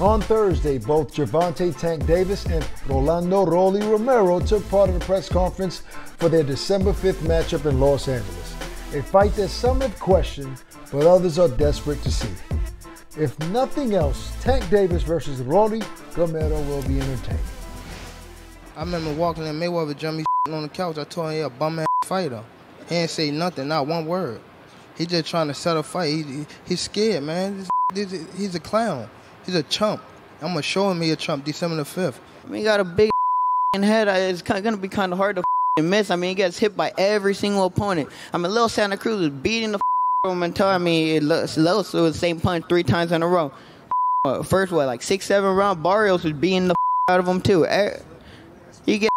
On Thursday, both Gervonta "Tank" Davis and Rolando "Rolly" Romero took part in the press conference for their December 5th matchup in Los Angeles. A fight that some have questioned, but others are desperate to see. If nothing else, Tank Davis versus Rolly Romero will be entertaining. I remember walking in Mayweather, jumping on the couch. I told him he a bum-ass fighter. He ain't say nothing, not one word. He just trying to set a fight. He's scared, man. He's a clown. He's a chump. I'm going to show him he a chump December the 5th. I mean, he got a big head. It's going to be kind of hard to miss. I mean, he gets hit by every single opponent. I mean, Lil Santa Cruz was beating the him until, I mean, Los was the same punch 3 times in a row. First, like 6-7 rounds, Barrios was beating the out of him, too. He get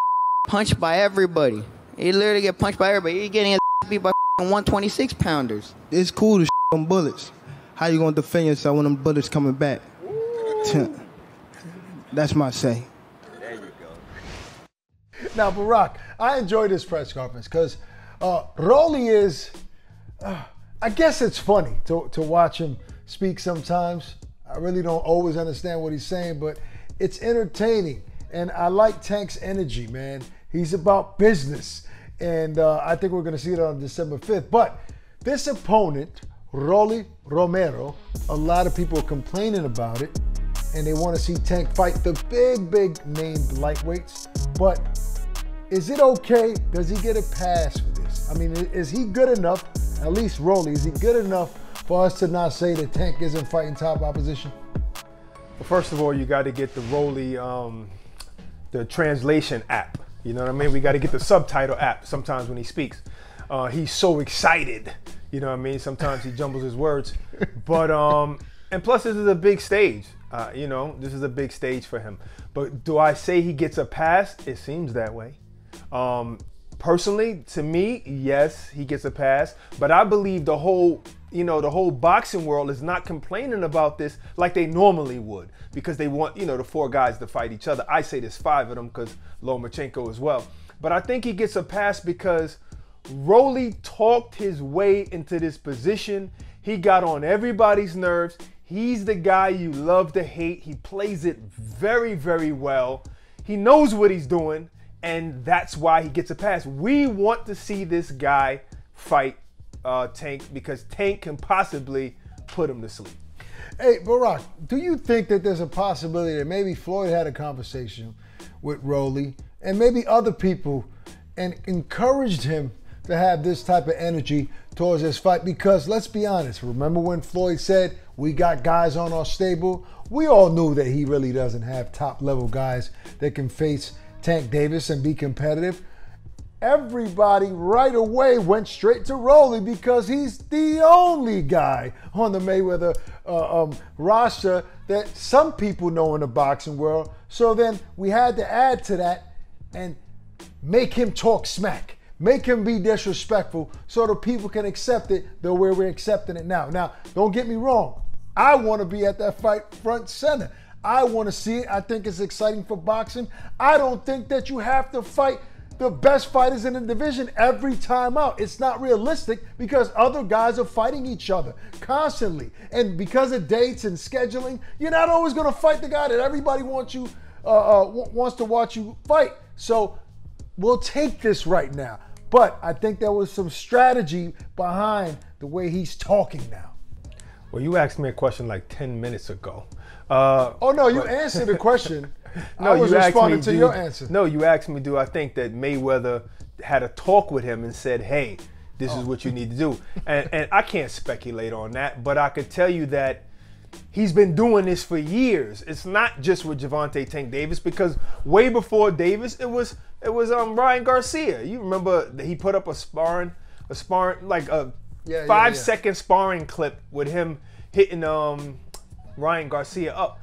punched by everybody. He literally get punched by everybody. He getting beat by 126-pounders. It's cool to on bullets. How you going to defend yourself when them bullets coming back? That's my say. There you go. Now, Barack, I enjoy this press conference because Rolly is, I guess it's funny to watch him speak sometimes. I really don't always understand what he's saying, but it's entertaining. And I like Tank's energy, man. He's about business. And I think we're going to see it on December 5th. But this opponent, Rolly Romero, a lot of people are complaining about it. And they want to see Tank fight the big named lightweights. But is it okay? Does he get a pass for this? I mean, is he good enough, at least Rolly, is he good enough for us to not say that Tank isn't fighting top opposition? Well, first of all, you got to get the Rolly, the translation app. You know what I mean? We got to get the subtitle app sometimes when he speaks. He's so excited. You know what I mean? Sometimes he jumbles his words. But, and plus this is a big stage. You know, this is a big stage for him. But do I say he gets a pass? It seems that way. Personally, to me, yes, he gets a pass. But I believe the whole boxing world is not complaining about this like they normally would because they want, the 4 guys to fight each other. I say there's 5 of them because Lomachenko as well. But I think he gets a pass because Rolly talked his way into this position. He got on everybody's nerves. He's the guy you love to hate. He plays it very, very well. He knows what he's doing, and that's why he gets a pass. We want to see this guy fight Tank because Tank can possibly put him to sleep. Hey, Barack, do you think that there's a possibility that maybe Floyd had a conversation with Rolly and maybe other people and encouraged him to have this type of energy towards this fight? Because let's be honest, remember when Floyd said, we got guys on our stable? We all knew that he really doesn't have top level guys that can face Tank Davis and be competitive. Everybody right away went straight to Rolly because he's the only guy on the Mayweather roster that some people know in the boxing world. So then we had to add to that and make him talk smack. Make him be disrespectful so the people can accept it the way we're accepting it now. Now, don't get me wrong. I want to be at that fight front center. I want to see it. I think it's exciting for boxing. I don't think that you have to fight the best fighters in the division every time out. It's not realistic because other guys are fighting each other constantly. And because of dates and scheduling, you're not always going to fight the guy that everybody wants to watch you fight. So we'll take this right now. But I think there was some strategy behind the way he's talking now. Well, you asked me a question like 10 minutes ago. Oh, no, you answered the question. No, I was responding to your answer. No, you asked me, do I think that Mayweather had a talk with him and said, hey, this is what you need to do? And I can't speculate on that, but I could tell you that he's been doing this for years. It's not just with Gervonta "Tank" Davis, because way before Davis, it was Ryan Garcia. You remember that he put up a sparring like a 5-second sparring clip with him hitting Ryan Garcia up.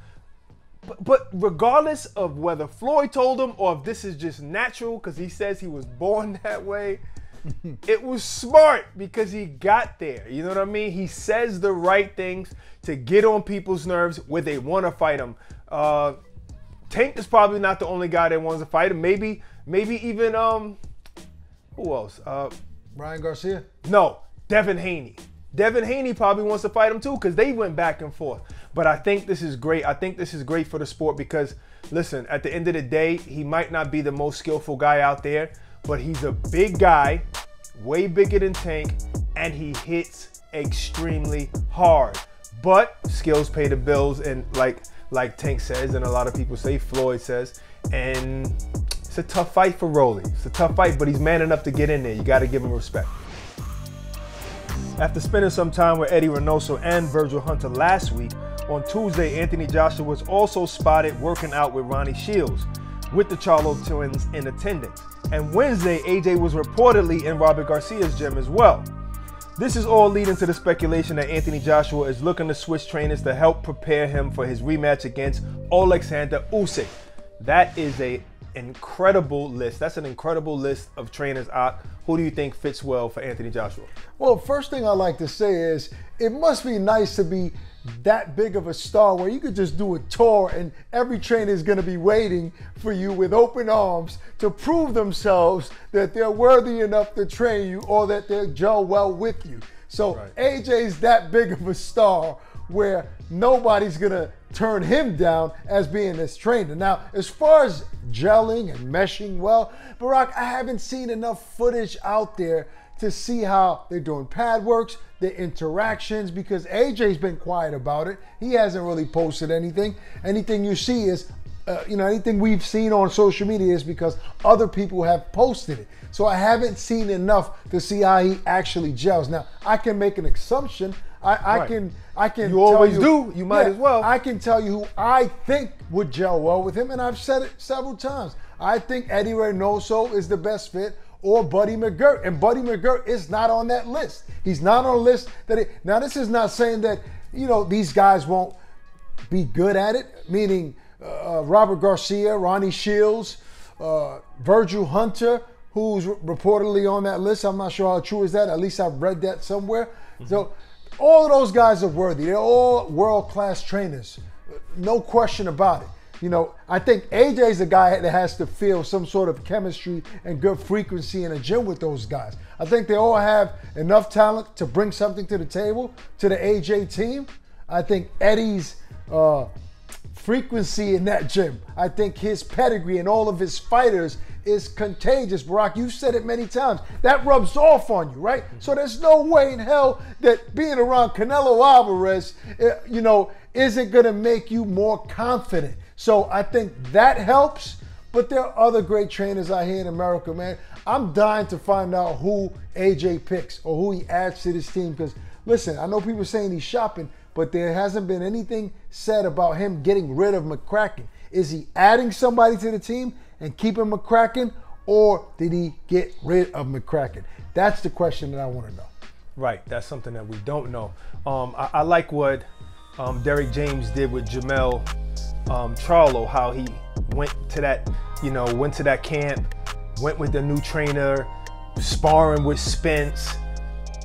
But regardless of whether Floyd told him or if this is just natural because he says he was born that way, it was smart because he got there. You know what I mean? He says the right things to get on people's nerves where they want to fight him. Tank is probably not the only guy that wants to fight him. Maybe even who else? Ryan Garcia? No, Devin Haney. Devin Haney probably wants to fight him too because they went back and forth. But I think this is great. I think this is great for the sport because, listen, at the end of the day, he might not be the most skillful guy out there, but he's a big guy, way bigger than Tank, and he hits extremely hard. But skills pay the bills, and like Tank says, and a lot of people say, Floyd says, and it's a tough fight for Rolly. It's a tough fight, but he's man enough to get in there. You got to give him respect. After spending some time with Eddie Reynoso and Virgil Hunter last week, on Tuesday, Anthony Joshua was also spotted working out with Ronnie Shields, with the Charlo twins in attendance. And Wednesday, AJ was reportedly in Robert Garcia's gym as well. This is all leading to the speculation that Anthony Joshua is looking to switch trainers to help prepare him for his rematch against Alexander Usyk. That is an incredible list. That's an incredible list of trainers out. Who do you think fits well for Anthony Joshua? Well, first thing I like to say is it must be nice to be that big of a star where you could just do a tour and every trainer is going to be waiting for you with open arms to prove themselves that they're worthy enough to train you or that they'll gel well with you. So right. AJ's that big of a star where nobody's going to turn him down as being his trainer. Now, as far as gelling and meshing well, Barack, I haven't seen enough footage out there to see how they're doing pad works, their interactions, because AJ's been quiet about it. He hasn't really posted anything. Anything you see is, anything we've seen on social media is because other people have posted it. So I haven't seen enough to see how he actually gels. Now, I can make an assumption. I can. You always do. You might as well. I can tell you who I think would gel well with him, and I've said it several times. I think Eddie Reynoso is the best fit, or Buddy McGirt, and Buddy McGirt is not on that list. He's not on a list now this is not saying that, these guys won't be good at it, meaning Robert Garcia, Ronnie Shields, Virgil Hunter, who's reportedly on that list. I'm not sure how true is that. At least I've read that somewhere. Mm-hmm. So all of those guys are worthy. They're all world-class trainers. No question about it. I think AJ's a guy that has to feel some sort of chemistry and good frequency in a gym with those guys. I think they all have enough talent to bring something to the table, to the AJ team. I think Eddie's frequency in that gym, I think his pedigree and all of his fighters is contagious. Barack, you've said it many times. That rubs off on you, right? Mm-hmm. So there's no way in hell that being around Canelo Alvarez, isn't going to make you more confident. So I think that helps, but there are other great trainers out here in America, man. I'm dying to find out who AJ picks or who he adds to this team because, listen, I know people saying he's shopping, but there hasn't been anything said about him getting rid of McCracken. Is he adding somebody to the team and keeping McCracken, or did he get rid of McCracken? That's the question that I want to know. Right, that's something that we don't know. I like what Derek James did with Jamel Charlo, how he went to that camp, went with the new trainer, sparring with Spence,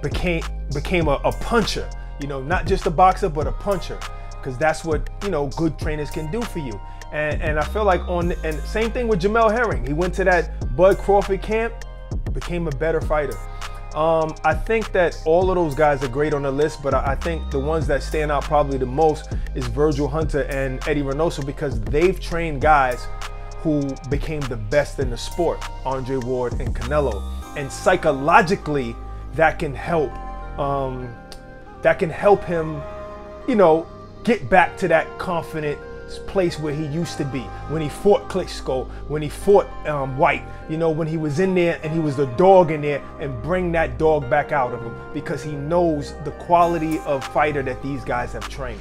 became a puncher, not just a boxer, but a puncher, because that's what, good trainers can do for you. And I feel like and same thing with Jamel Herring. He went to that Bud Crawford camp, became a better fighter. I think that all of those guys are great on the list, but I think the ones that stand out probably the most is Virgil Hunter and Eddie Reynoso because they've trained guys who became the best in the sport, Andre Ward and Canelo. And psychologically, that can help him, get back to that confident place where he used to be when he fought Klitschko, when he fought White, when he was in there and he was the dog in there, and bring that dog back out of him because he knows the quality of fighter that these guys have trained.